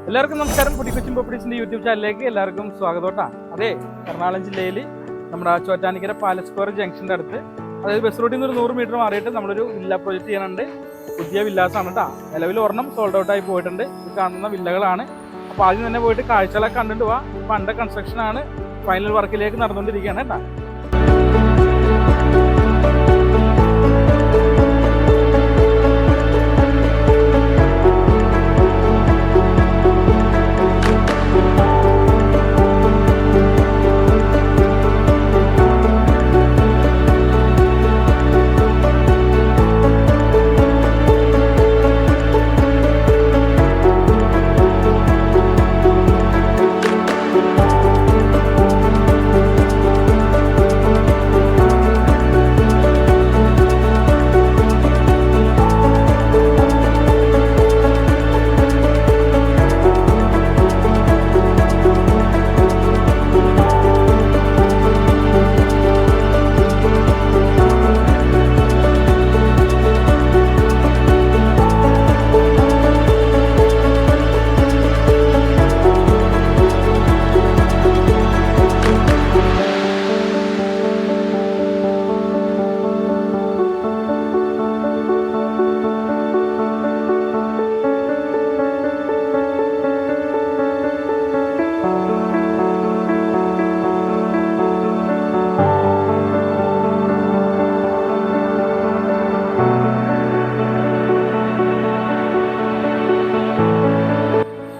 എല്ലാവർക്കും നമസ്കാരം. കുട്ടിക്കൊച്ചിൻ പ്രോപ്പർട്ടീസിന്റെ യൂട്യൂബ് ചാനലിലേക്ക് എല്ലാവർക്കും സ്വാഗതം. അതെ, എറണാകുളം ജില്ലയിൽ നമ്മുടെ ചോറ്റാനിക്കര പാലസ് സ്ക്വയർ ജംഗ്ഷൻ്റെ അടുത്ത്, അതായത് ബസ് റൂട്ടിൽ നിന്ന് ഒരു 100 മീറ്റർ മാറിയിട്ട് നമ്മളൊരു വില്ല പ്രൊജക്റ്റ് ചെയ്യാനുണ്ട്. പുതിയ വില്ലാസാണ് കേട്ടോ. നിലവിൽ ഒരെണ്ണം സോൾഡ് ഔട്ട് ആയി പോയിട്ടുണ്ട്. ഇത് കാണുന്ന വില്ലകളാണ്. അപ്പോൾ ആദ്യം തന്നെ പോയിട്ട് കാഴ്ചകളൊക്കെ കണ്ടിട്ട് പോവാം. ഇപ്പോൾ അണ്ടർ കൺസ്ട്രക്ഷൻ ആണ്, ഫൈനൽ വർക്കിലേക്ക് നടന്നുകൊണ്ടിരിക്കുകയാണ് കേട്ടോ.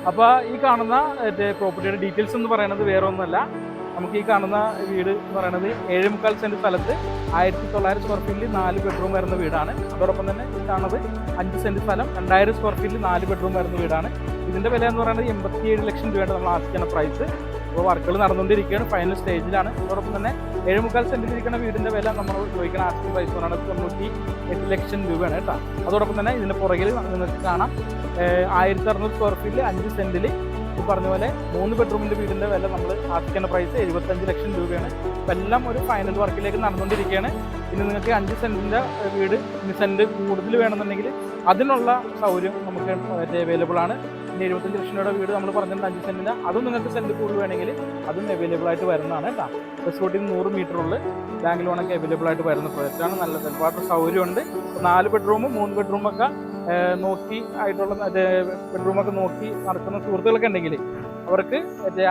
അപ്പോൾ ഈ കാണുന്ന പ്രോപ്പർട്ടിയുടെ ഡീറ്റെയിൽസ് എന്ന് പറയുന്നത് വേറെ ഒന്നുമല്ല. നമുക്ക് ഈ കാണുന്ന വീട് എന്ന് പറയുന്നത് 7.25 സെൻറ്റ് സ്ഥലത്ത് 1900 സ്ക്വയർ ഫീറ്റിൽ 4 ബെഡ്റൂം വരുന്ന വീടാണ്. അതോടൊപ്പം തന്നെ ഈ കാണുന്നത് 5 സെൻറ്റ് സ്ഥലം 2000 സ്ക്വയർ ഫീറ്റിൽ 4 ബെഡ്റൂം വരുന്ന വീടാണ്. ഇതിൻ്റെ വില എന്ന് പറയുന്നത് 87 ലക്ഷം രൂപയാണ് നമ്മൾ ആസ്തിക്കുന്ന പ്രൈസ്. അപ്പോൾ വർക്കുകൾ നടന്നുകൊണ്ടിരിക്കുകയാണ്, ഫൈനൽ സ്റ്റേജിലാണ്. അതോടൊപ്പം തന്നെ 7.25 സെൻറ്റിൽ ഇരിക്കുന്ന വീടിൻ്റെ വില നമ്മൾ ചോദിക്കുന്ന ആസ്തിക്കുന്ന പ്രൈസ് എന്ന് പറയുന്നത് 98 ലക്ഷം രൂപയാണ് കേട്ടോ. അതോടൊപ്പം തന്നെ ഇതിൻ്റെ പുറകിൽ നിങ്ങൾക്ക് കാണാം 1600 സ്ക്വയർ ഫീറ്റിൽ 5 സെൻറ്റിൽ ഈ പറഞ്ഞ പോലെ 3 ബെഡ്റൂമിൻ്റെ വീടിൻ്റെ വില നമ്മൾ ആസ്തിക്കുന്ന പ്രൈസ് 75 ലക്ഷം രൂപയാണ്. അപ്പം എല്ലാം ഒരു ഫൈനൽ വർക്കിലേക്ക് നടന്നുകൊണ്ടിരിക്കുകയാണ്. ഇനി നിങ്ങൾക്ക് 5 സെൻറ്റിൻ്റെ വീട്, 5 സെൻറ്റ് കൂടുതൽ വേണമെന്നുണ്ടെങ്കിൽ അതിനുള്ള സൗകര്യം നമുക്ക് അവൈലബിൾ ആണ്. പിന്നെ 75 ലക്ഷം രൂപയുടെ വീട് നമ്മൾ പറഞ്ഞിട്ടുണ്ട് 5 സെൻറ്റിന്, അതും നിങ്ങൾക്ക് സെൻറ്റ് കൂടുതൽ വേണമെങ്കിൽ അതും അവൈലബിൾ ആയിട്ട് വരുന്നതാണ് കേട്ടോ. ബസ് റൂട്ടിൽ 100 മീറ്ററുള്ള ബാങ്ക് ലോണൊക്കെ അവൈലബിൾ ആയിട്ട് വരുന്ന പ്രൊജക്റ്റാണ്. നല്ല ഒരുപാട് സൗകര്യമുണ്ട്. 4 ബെഡ്റൂമും 3 ബെഡ്റൂമൊക്കെ നോക്കി ആയിട്ടുള്ള ബെഡ്റൂമൊക്കെ നോക്കി നടക്കുന്ന സുഹൃത്തുക്കളൊക്കെ ഉണ്ടെങ്കിൽ അവർക്ക്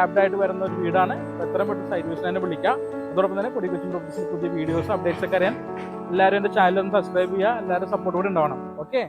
ആപ്റ്റായിട്ട് വരുന്ന ഒരു വീടാണ്. എത്രയും പെട്ടെന്ന് സൈറ്റ് വിസിറ്റ് തന്നെ വിളിക്കാം. അതോടൊപ്പം തന്നെ കൊച്ചിൻ പ്രോപ്പർട്ടീസിൽ പുതിയ വീഡിയോസ് അപ്ഡേറ്റ്സ് ഒക്കെ അറിയാൻ എല്ലാവരും എൻ്റെ ചാനൽ ഒന്ന് സബ്സ്ക്രൈബ് ചെയ്യുക. എല്ലാവരും സപ്പോർട്ട് കൂടി ഉണ്ടാവണം. ഓക്കെ.